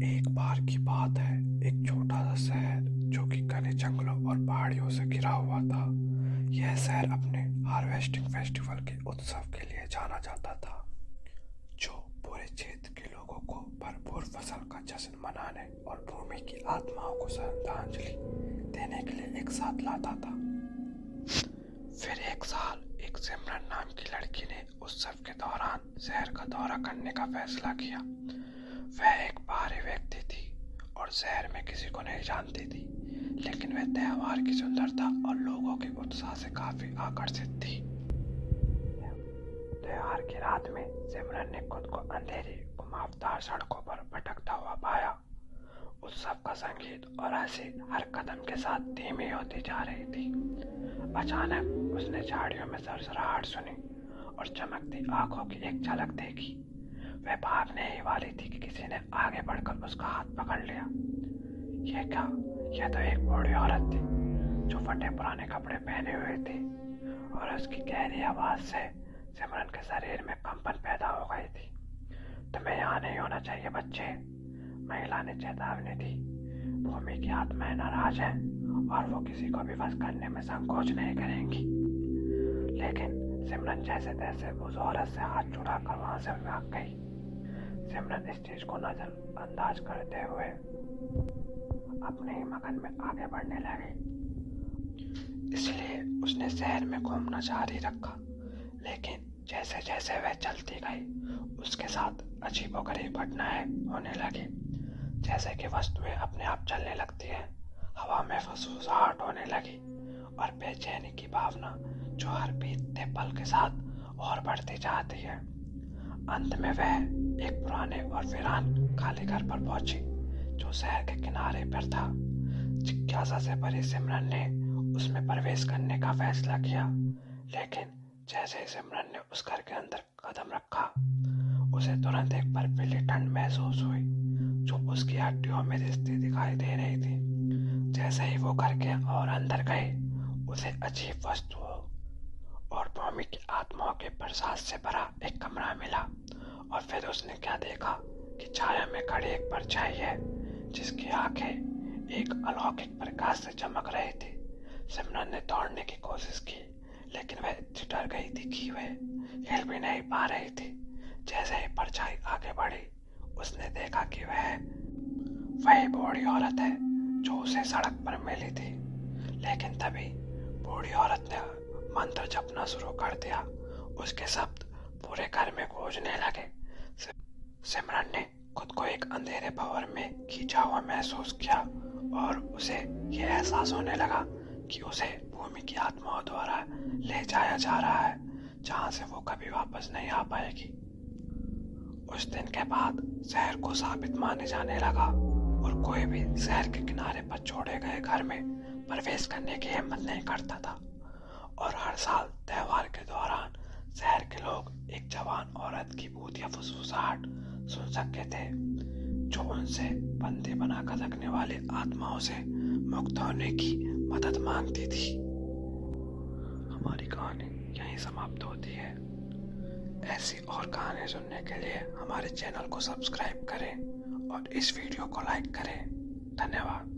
एक बार की बात है। एक छोटा सा शहर जो कि घने जंगलों और पहाड़ियों से घिरा हुआ था। यह शहर अपने हार्वेस्टिंग फेस्टिवल के उत्सव के लिए जाना जाता था, जो पूरे क्षेत्र के लोगों को भरपूर फसल का जश्न मनाने और भूमि की आत्माओं को श्रद्धांजलि देने के लिए एक साथ लाता था। फिर एक साल एक सिमरन नाम की लड़की ने उत्सव के दौरान शहर का दौरा करने का फैसला किया। वह एक बाहरी व्यक्ति थी और शहर में किसी को नहीं जानती थी, लेकिन वह त्योहार की सुंदरता और लोगों के उत्साह से काफी आकर्षित थी। त्योहार की रात में सिमरन ने खुद को अंधेरी घुमावदार सड़कों पर भटकता हुआ पाया। उत्सव का संगीत और हंसी हर कदम के साथ धीमी होती जा रही थी। अचानक उसने झाड़ियों में सरसराहट सुनी और चमकती आंखों की एक झलक देखी। वह भागने ही वाली थी कि किसी ने आगे बढ़कर उसका हाथ पकड़ लिया। ये क्या? यह तो एक बूढ़ी औरत थी जो फटे पुराने कपड़े पहने हुए थी, और उसकी गहरी आवाज से सिमरन के शरीर में कंपन पैदा हो गई थी। तुम्हें यहाँ नहीं होना चाहिए बच्चे, महिला ने चेतावनी दी। भूमि की आत्माएं नाराज है और वो किसी को भी वश करने में संकोच नहीं करेंगी। लेकिन सिमरन जैसे तैसे उस औरत से हाथ छुड़ाकर वहां से भाग गई। सिमरन इस चीज को नजरअंदाज करते हुए अपने ही मगन में आगे बढ़ने लगी। इसलिए उसने शहर में घूमना जारी रखा, लेकिन जैसे जैसे वह चलती गई उसके साथ अजीबोगरीब घटनाएं होने लगी। जैसे कि वस्तुएं अपने आप चलने लगती हैं, हवा में फुसफुसाहट होने लगी और बेचैनी की भावना जो हर बीतते पल के साथ और बढ़ती जाती है। अंत में वह एक पुराने और वीरान खाली घर पर पहुंची जो शहर के किनारे पर था। जिज्ञासा से भरी सिमरन ने उसमें प्रवेश करने का फैसला किया, लेकिन जैसे ही सिमरन ने उस घर के अंदर कदम रखा उसे तुरंत एक बर्फीली ठंड महसूस हुई जो उसकी हड्डियों में रिश्ती दिखाई दे रही थी। जैसे ही वो घर के और अंदर गई उसे अजीब वस्तुओं और भूमि की आत्माओं के प्रसाद से भरा एक कमरा मिला। और फिर उसने क्या देखा कि छाया में खड़ी एक परछाई है जिसकी आंखें एक अलौकिक प्रकाश से चमक रही थी। सिमरन ने दौड़ने की कोशिश की, लेकिन वह इतनी डर गई थी कि वह हिल भी नहीं पा रही थी। जैसे ही परछाई आगे बढ़ी उसने देखा कि वही बूढ़ी औरत है जो उसे सड़क पर मिली थी। लेकिन तभी बूढ़ी औरत ने मंत्र जपना शुरू कर दिया। उसके शब्द पूरे घर में गूंजने लगे। सिमरन ने खुद को एक अंधेरे भंवर में खींचा हुआ महसूस किया और उसे यह एहसास होने लगा कि उसे भूमि की आत्माओं द्वारा ले जाया जा रहा है, जहां से वो कभी वापस नहीं आ पाएगी। उस दिन के बाद शहर को शापित माने जाने लगा और कोई भी शहर के किनारे पर छोड़े गए घर में प्रवेश करने की हिम्मत नहीं करता था। और हर साल त्योहार के दौरान शहर के लोग एक जवान औरत की भूतिया फुसफुसाहट सुन सकते थे जो उनसे बंदी बनाकर रखने वाली आत्माओं से मुक्त होने की मदद मांगती थी। हमारी कहानी यहीं समाप्त होती है। ऐसी और कहानी सुनने के लिए हमारे चैनल को सब्सक्राइब करें और इस वीडियो को लाइक करें। धन्यवाद।